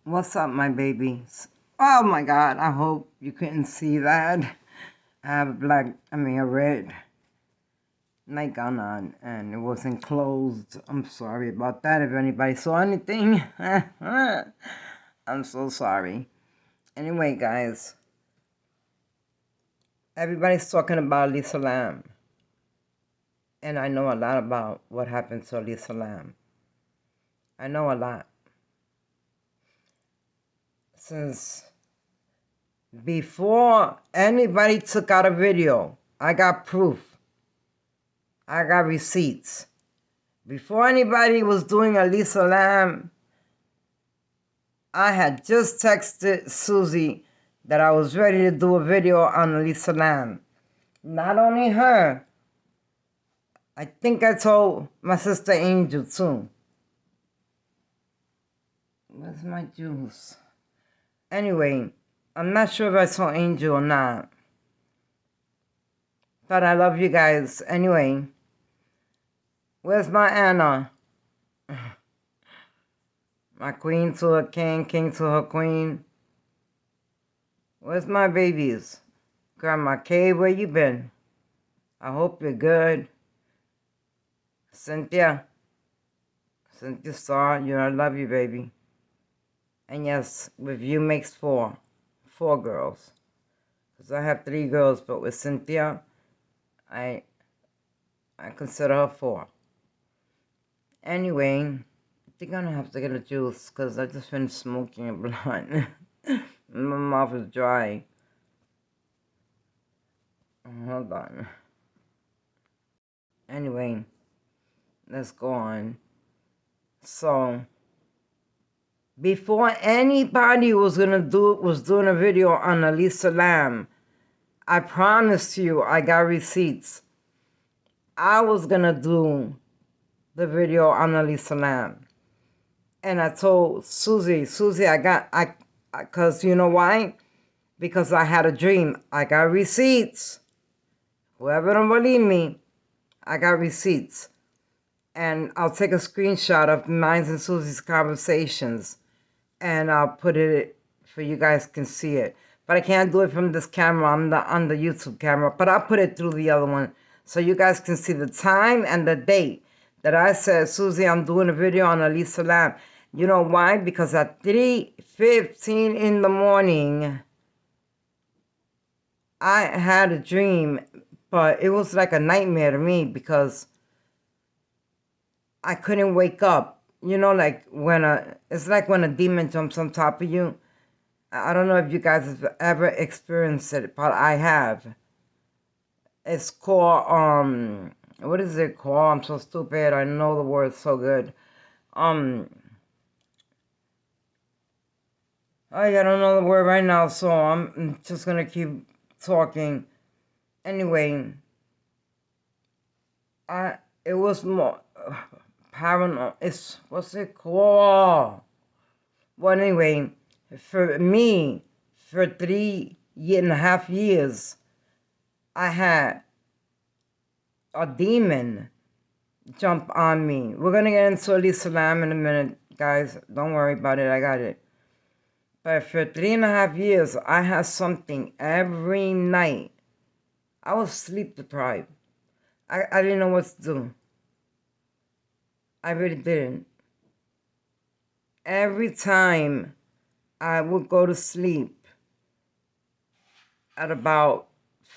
What's up, my babies? Oh my God, I hope you couldn't see that. I have a red nightgown on and it wasn't closed. I'm sorry about that if anybody saw anything. I'm so sorry. Anyway, guys, everybody's talking about Alyssa Lamb. And I know a lot about what happened to Alyssa Lamb. I know a lot. Since before anybody took out a video, I got proof. I got receipts. Before anybody was doing Alyssa Lamb, I had just texted Susie that I was ready to do a video on Alyssa Lamb. Not only her, I think I told my sister Angel too. Where's my juice? Anyway, I'm not sure if I told Angel or not. But I love you guys. Anyway, where's my Anna? My queen to her king, king to her queen. Where's my babies? Grandma Kay, where you been? I hope you're good. Cynthia Star, I love you, baby. And yes, with you makes four girls. Because I have 3 girls, but with Cynthia, I consider her 4. Anyway, I think I'm gonna have to get a juice because I just finished smoking a blunt. My mouth is dry. Hold on. Anyway, let's go on. So, before anybody was doing a video on Alyssa Lamb, I promised you I got receipts. I was gonna do the video on Alyssa Lamb. And I told Susie, cause you know why? Because I had a dream. I got receipts. Whoever don't believe me, I got receipts. And I'll take a screenshot of mine and Susie's conversations and I'll put it for you guys can see it. But I can't do it from this camera on the YouTube camera, but I'll put it through the other one so you guys can see the time and the date that I said, Susie, I'm doing a video on Alyssa Lamb. You know why? Because at 3:15 in the morning, I had a dream, but it was like a nightmare to me because I couldn't wake up. You know, like it's like when a demon jumps on top of you. I don't know if you guys have ever experienced it, but I have. It's called, what is it called? I'm so stupid. I know the word so good. I don't know the word right now, so I'm just gonna keep talking. Anyway, it was more paranormal. What's it called? Well, anyway, for me, for 3.5 years, I had a demon jump on me. We're gonna get into Alyssa Lamb in a minute, guys. Don't worry about it. I got it. But for 3.5 years, I had something every night. I was sleep deprived. I didn't know what to do. I really didn't. Every time I would go to sleep at about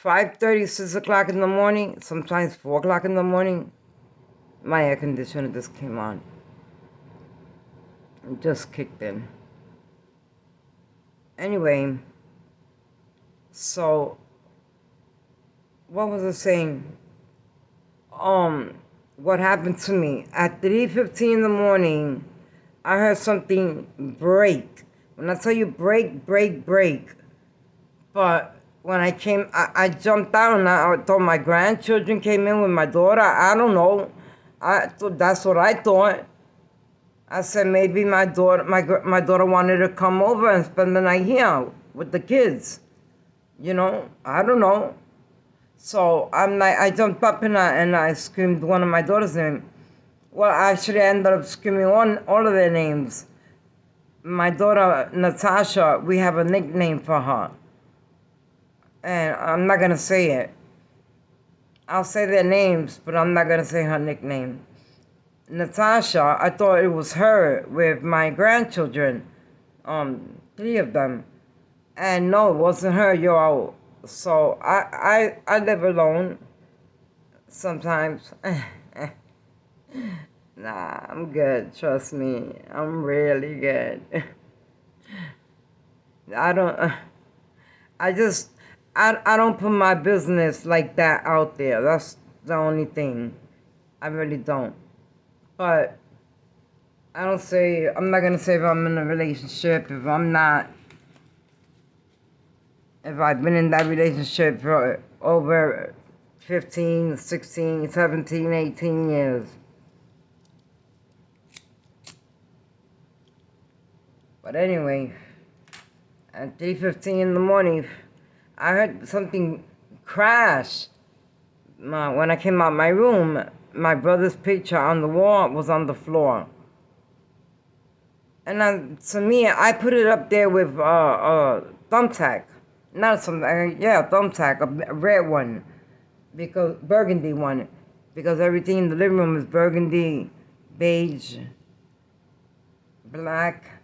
5:30, 6 o'clock in the morning, sometimes 4 o'clock in the morning, my air conditioner just came on. It just kicked in. Anyway, so what was I saying? What happened to me at 3:15 in the morning? I heard something break. When I tell you break. But when I came, I jumped out and I thought my grandchildren came in with my daughter. I don't know. I thought that's what I thought. I said maybe my daughter wanted to come over and spend the night here with the kids. You know, I don't know. So I jumped up and I screamed one of my daughter's name. Well, actually, I ended up screaming all of their names. my daughter Natasha, we have a nickname for her. And I'm not going to say it. I'll say their names, but I'm not going to say her nickname. Natasha, I thought it was her with my grandchildren, 3 of them. And no, it wasn't her, yo. So I live alone sometimes. Nah, I'm good, trust me. I'm really good. I don't, I just, I don't put my business like that out there. That's the only thing. I really don't. But I'm not gonna say if I'm in a relationship, if I'm not, if I've been in that relationship for over 15, 16, 17, 18 years. But anyway, at 3:15 in the morning, I heard something crash. When I came out my room, my brother's picture on the wall was on the floor. And to me, I put it up there with thumbtack. Not some, thumbtack, a red one, because burgundy one, because everything in the living room is burgundy, beige, black,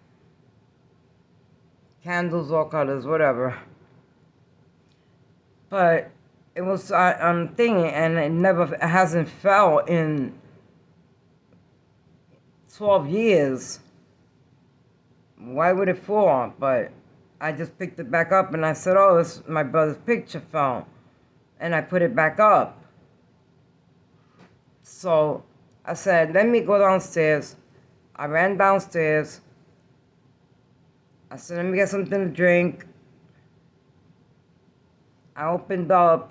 candles, all colors, whatever. But it was thing, and it hasn't fell in 12 years. Why would it fall? But I just picked it back up and I said, oh, my brother's picture fell. And I put it back up. So I said, let me go downstairs. I ran downstairs. I said, let me get something to drink. I opened up,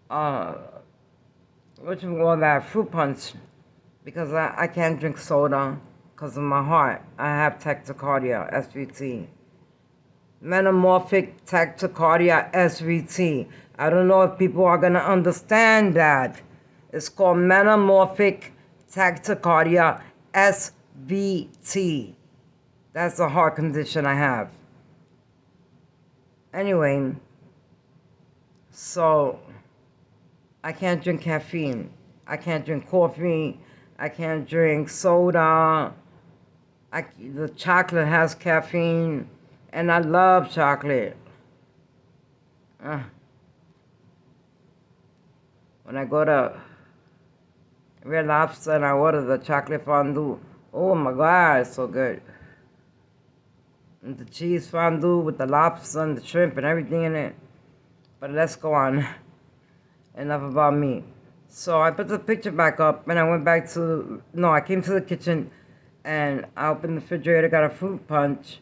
what you call that, fruit punch. Because I can't drink soda because of my heart. I have tachycardia, SVT. Metamorphic tachycardia, SVT. I don't know if people are going to understand that. It's called metamorphic tachycardia, SVT. That's the heart condition I have. Anyway, so I can't drink caffeine. I can't drink coffee. I can't drink soda. The chocolate has caffeine, and I love chocolate. When I go to Red Lobster and I order the chocolate fondue, oh my God, it's so good. And the cheese fondue with the lobster and the shrimp and everything in it. But let's go on. Enough about me. So I put the picture back up and I went back to, I came to the kitchen and I opened the refrigerator, got a fruit punch,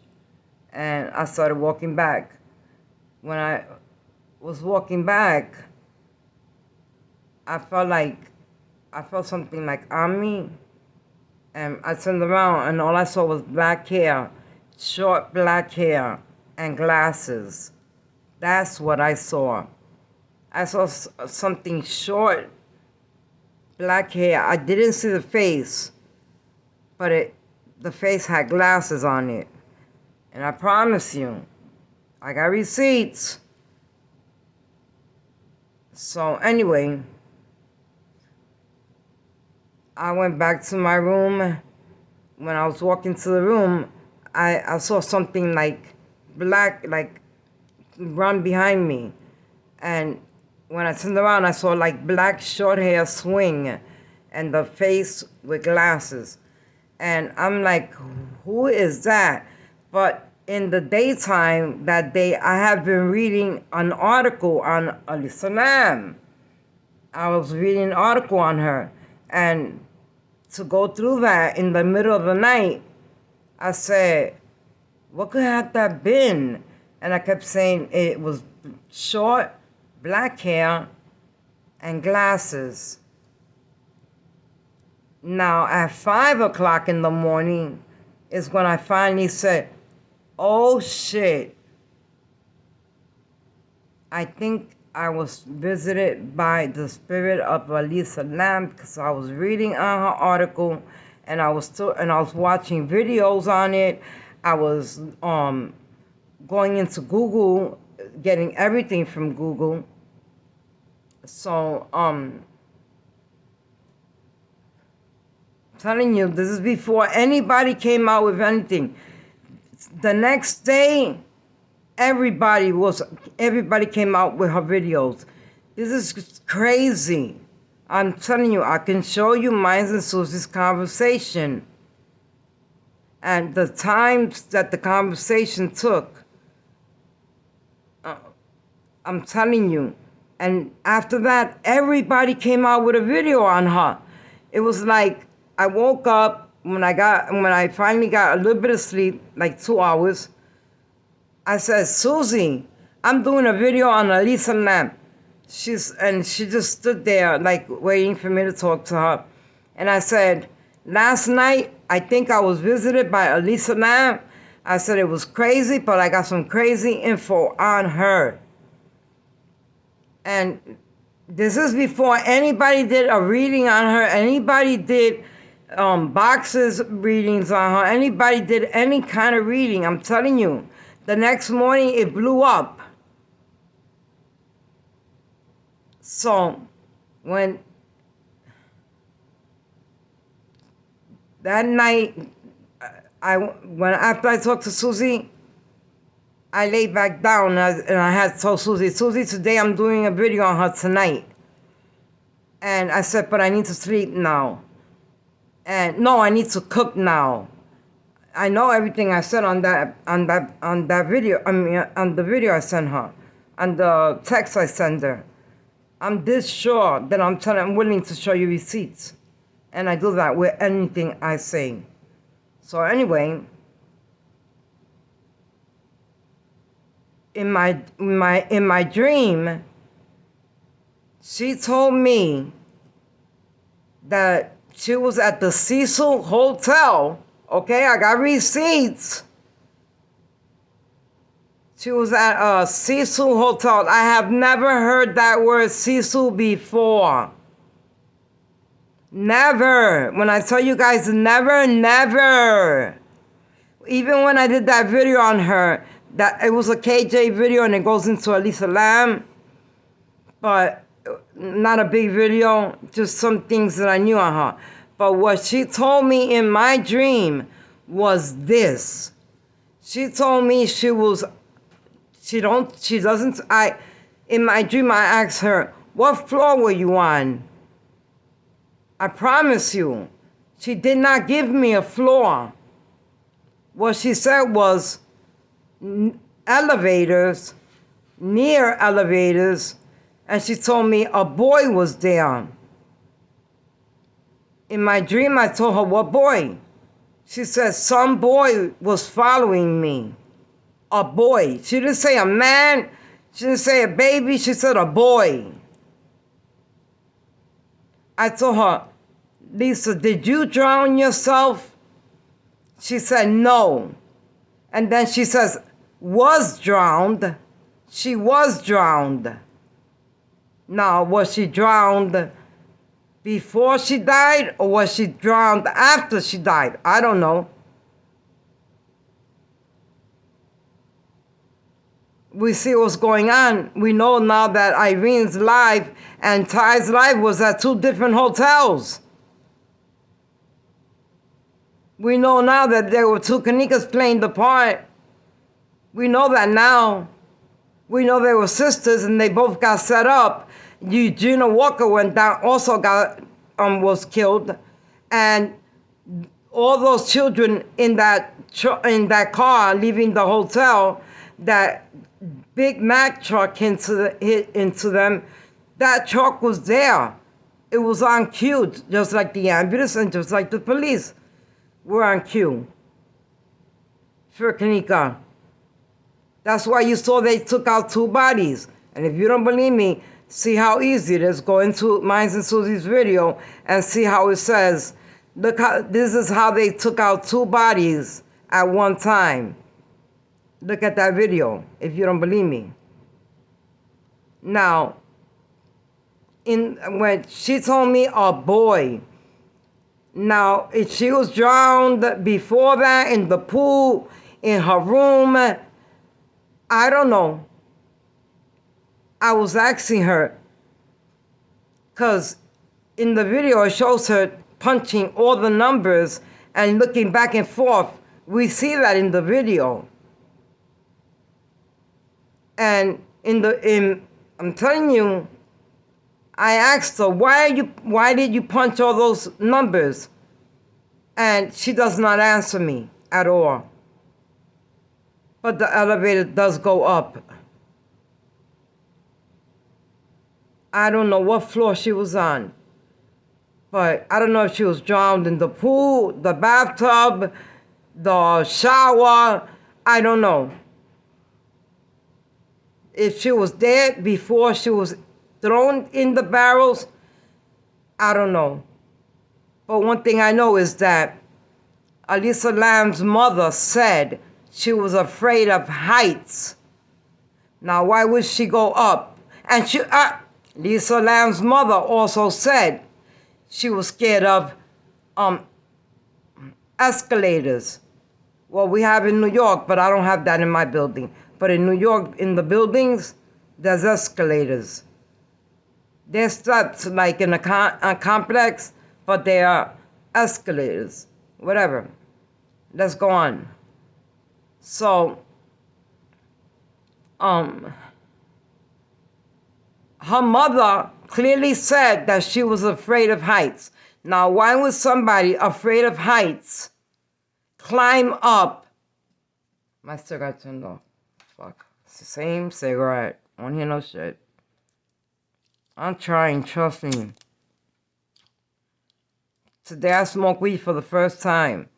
and I started walking back. When I was walking back, I felt something like on me, and I turned around and all I saw was black hair, short black hair, and glasses. That's what I saw. I saw something short, black hair. I didn't see the face, but the face had glasses on it. And I promise you, I got receipts. So anyway, I went back to my room. When I was walking to the room, I saw something like black, like run behind me. And when I turned around, I saw like black short hair swing and the face with glasses. And I'm like, who is that? But in the daytime that day, I have been reading an article on Alyssa. I was reading an article on her. And to go through that in the middle of the night, I said, what could have that been? And I kept saying it was short, black hair, and glasses. Now, at 5 o'clock in the morning is when I finally said, oh shit, I think I was visited by the spirit of Alyssa because I was reading on her article and I was watching videos on it. I was going into Google, getting everything from Google. So telling you, this is before anybody came out with anything. The next day, everybody came out with her videos. This is crazy. I'm telling you, I can show you mine and Susie's conversation and the times that the conversation took. I'm telling you. And after that, everybody came out with a video on her. It was like I woke up when I finally got a little bit of sleep, like 2 hours. I said, Susie, I'm doing a video on Alyssa Lamb. She just stood there like waiting for me to talk to her. And I said, last night, I think I was visited by Alyssa Lamb. I said it was crazy, but I got some crazy info on her. And this is before anybody did a reading on her, anybody did boxes readings on her, anybody did any kind of reading. I'm telling you, the next morning it blew up. So when that night, after I talked to Susie, I laid back down and I had told Susie, today I'm doing a video on her tonight. And I said, but I need to sleep now. And no, I need to cook now. I know everything I said on that video. I mean, on the video I sent her, on the text I sent her. I'm this sure that I'm willing to show you receipts, and I do that with anything I say. So anyway, in my dream, she told me that she was at the Cecil Hotel. Okay, I got receipts. She was at a Cecil Hotel. I have never heard that word Cecil before. Never. When I tell you guys never, never. Even when I did that video on her, that it was a KJ video and it goes into Alyssa Lamb, but not a big video, just some things that I knew on her. But what she told me in my dream was this. She told me in my dream I asked her, what floor were you on? I promise you, she did not give me a floor. What she said was elevators, near elevators, and she told me a boy was there. In my dream, I told her, what boy? She said, some boy was following me. A boy. She didn't say a man. She didn't say a baby. She said a boy. I told her, Lisa, did you drown yourself? She said, no. And then she says, was drowned. She was drowned. Now, was she drowned before she died, or was she drowned after she died? I don't know. We see what's going on. We know now that Irene's life and Ty's life was at 2 different hotels. We know now that there were 2 Kanikas playing the part. We know that now. We know they were sisters and they both got set up. Eugenia Walker went down, also was killed, and all those children in that car leaving the hotel, that Big Mac truck hit into them. That truck was there. It was on cue, just like the ambulance and just like the police were on cue for Kanika. That's why you saw they took out 2 bodies. And if you don't believe me, see how easy it is. Go into Mines and Susie's video and see how it says, look how, this is how they took out 2 bodies at one time. Look at that video if you don't believe me. Now, when she told me a boy, Now, if she was drowned before that in the pool, in her room, I don't know. I was asking her, because in the video it shows her punching all the numbers and looking back and forth. We see that in the video. And I'm telling you, I asked her, why did you punch all those numbers? And she does not answer me at all. But the elevator does go up. I don't know what floor she was on. But I don't know if she was drowned in the pool, the bathtub, the shower. I don't know. If she was dead before she was thrown in the barrels, I don't know. But one thing I know is that Alyssa Lamb's mother said she was afraid of heights. Now, why would she go up? And Alyssa Lamb's mother also said she was scared of escalators. Well, we have in New York, but I don't have that in my building. But in New York, in the buildings, there's escalators. They're steps like in a complex, but they are escalators. Whatever. Let's go on. So, her mother clearly said that she was afraid of heights. Now, why would somebody afraid of heights climb up? My cigarette turned off. Fuck. It's the same cigarette. I don't hear no shit. I'm trying, trust me. Today I smoked weed for the first time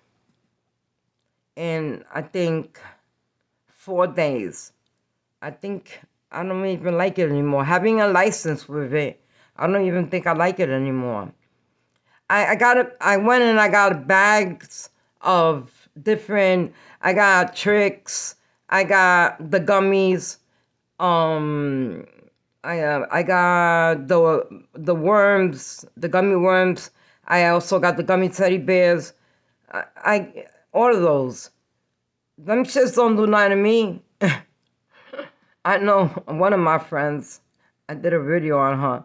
in, I think, 4 days. I think I don't even like it anymore. Having a license with it, I don't even think I like it anymore. I went and I got bags of different, I got tricks, I got the gummies, I got the worms, the gummy worms. I also got the gummy teddy bears. I all of those. Them shits don't do nothing to me. I know one of my friends, I did a video on her.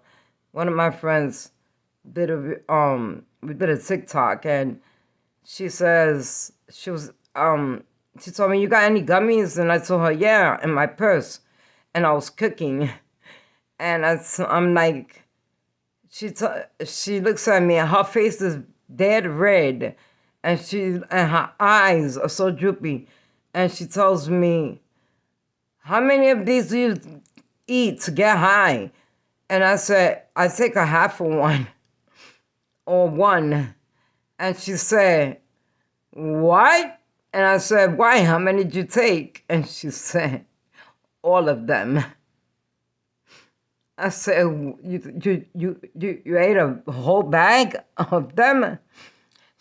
One of my friends did we did a TikTok, and she says she told me, you got any gummies? And I told her, yeah, in my purse. And I was cooking. And I'm like, she looks at me and her face is dead red. And her eyes are so droopy. And she tells me, how many of these do you eat to get high? And I said, I take a half of one or one. And she said, what? And I said, why? How many did you take? And she said, all of them. I said, you ate a whole bag of them?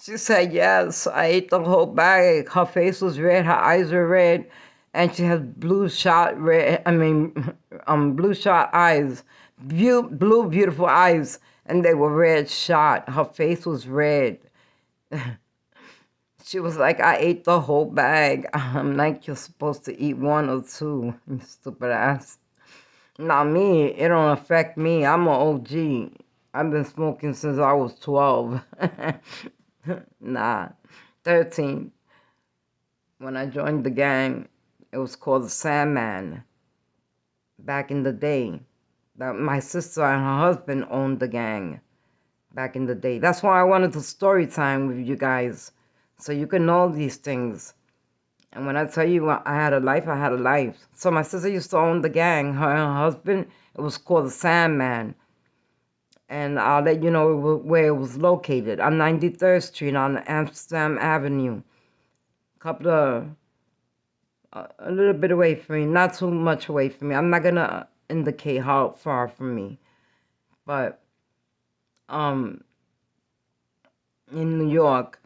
She said, yes, I ate the whole bag. Her face was red, her eyes were red, and she has blue shot eyes, blue beautiful eyes, and they were red shot. Her face was red. She was like, I ate the whole bag. I'm like, you're supposed to eat 1 or 2, you stupid ass. Now me, it don't affect me. I'm an OG. I've been smoking since I was 12. Nah, 13. When I joined the gang, it was called the Sandman. Back in the day. My sister and her husband owned the gang. Back in the day. That's why I wanted to story time with you guys. So you can know these things. And when I tell you I had a life, I had a life. So my sister used to own the gang. Her and her husband, it was called the Sandman. And I'll let you know where it was located. On 93rd Street on Amsterdam Avenue. A little bit away from me. Not too much away from me. I'm not going to indicate how far from me. But, in New York.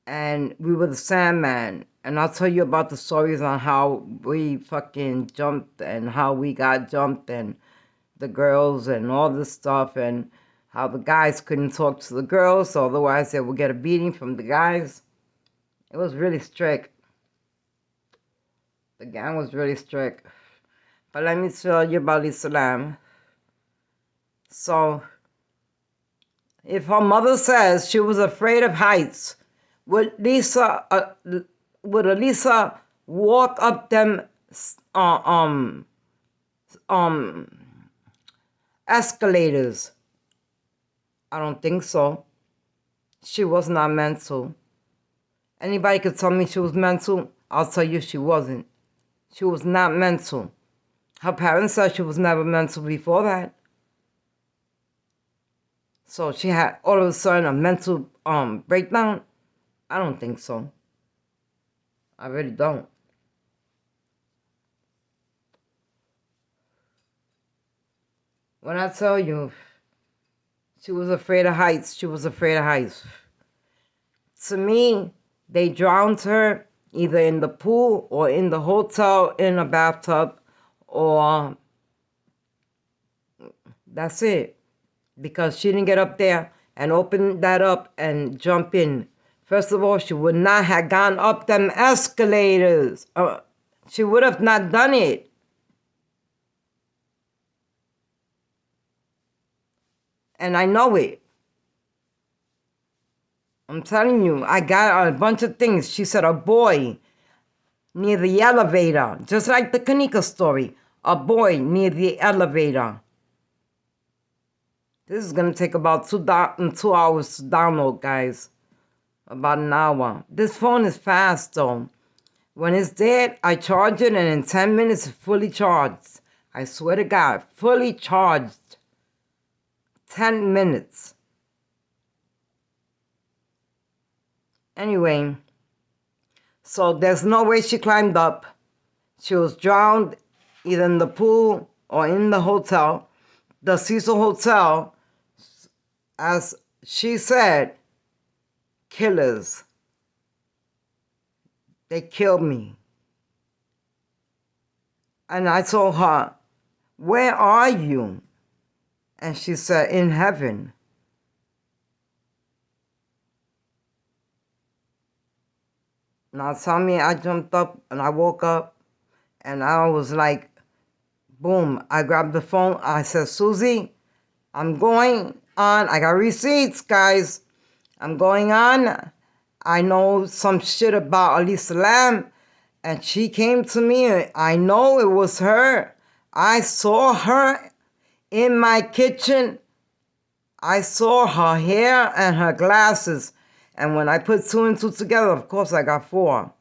And we were the Sandman. And I'll tell you about the stories on how we fucking jumped and how we got jumped and the girls and all this stuff. And how the guys couldn't talk to the girls, otherwise they would get a beating from the guys. It was really strict. The gang was really strict. But let me tell you about Islam. So, if her mother says she was afraid of heights, would Alyssa walk up them um escalators? I don't think so. She was not mental. Anybody could tell me she was mental? I'll tell you she wasn't. She was not mental. Her parents said she was never mental before that. So she had all of a sudden a mental breakdown? I don't think so. I really don't. When I tell you she was afraid of heights, she was afraid of heights. To me, they drowned her either in the pool or in the hotel in a bathtub, or that's it. Because she didn't get up there and open that up and jump in. First of all, she would not have gone up them escalators. She would have not done it. And I know it. I'm telling you, I got a bunch of things. She said a boy near the elevator, just like the Kanika story. A boy near the elevator. This is going to take about 2 hours to download, guys. About an hour. This phone is fast, though. When it's dead, I charge it, and in 10 minutes, it's fully charged. I swear to God, fully charged. 10 minutes. Anyway, so there's no way she climbed up. She was drowned either in the pool or in the hotel. The Cecil Hotel, as she said, killers. They killed me. And I told her, where are you? And she said, in heaven. Now tell me, I jumped up and I woke up and I was like, boom. I grabbed the phone. I said, Susie, I'm going on. I got receipts, guys. I'm going on. I know some shit about Alyssa Lamb, and she came to me. I know it was her. I saw her in my kitchen. I saw her hair and her glasses. And when I put 2 and 2 together, of course, I got 4.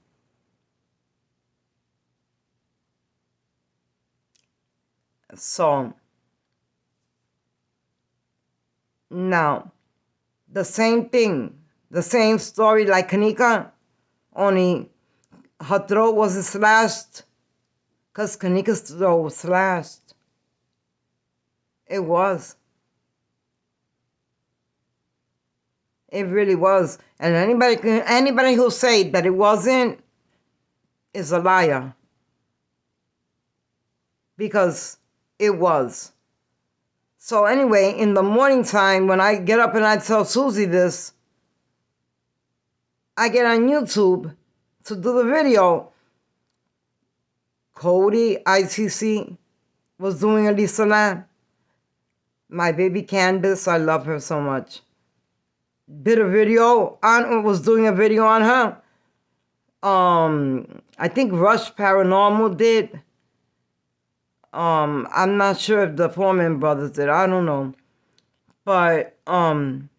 So, now, the same thing, the same story like Kanika, only her throat wasn't slashed, because Kanika's throat was slashed. It was. It really was. And anybody who say that it wasn't is a liar. Because it was. So anyway, in the morning time, when I get up and I tell Susie this, I get on YouTube to do the video. Cody, ITC, was doing Alyssa Lamb. My baby Candace, I love her so much. Was doing a video on her. I think Rush Paranormal did. I'm not sure if the Foreman brothers did. I don't know. But I'm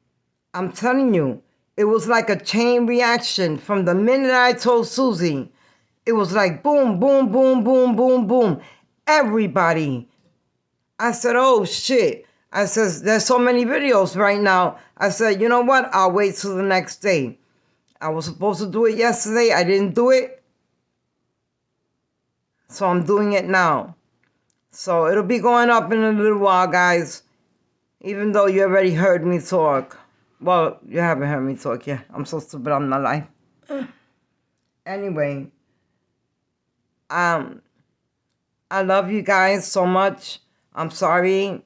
telling you, it was like a chain reaction. From the minute I told Susie, it was like boom, boom, boom, boom, boom, boom. Everybody. I said, oh shit. I said, there's so many videos right now. I said, you know what? I'll wait till the next day. I was supposed to do it yesterday. I didn't do it. So I'm doing it now. So it'll be going up in a little while, guys. Even though you already heard me talk. Well, you haven't heard me talk yet. I'm so stupid, I'm not lying. Anyway. I love you guys so much. I'm sorry.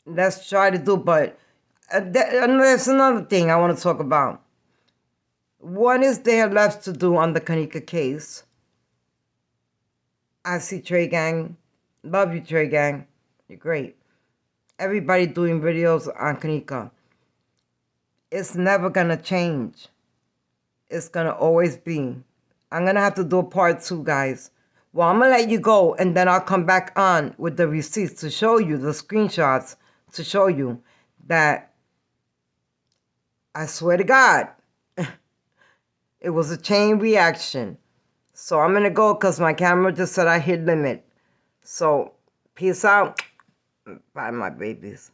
Let's try to do, but there's another thing I want to talk about. What is there left to do on the Kanika case? I see Trey Gang. Love you, Trey Gang. You're great. Everybody doing videos on Kanika. It's never going to change. It's going to always be. I'm going to have to do a part 2, guys. Well, I'm going to let you go, and then I'll come back on with the receipts to show you, the screenshots, to show you that I swear to God, it was a chain reaction. So I'm going to go because my camera just said I hit limit. So peace out. Bye, my babies.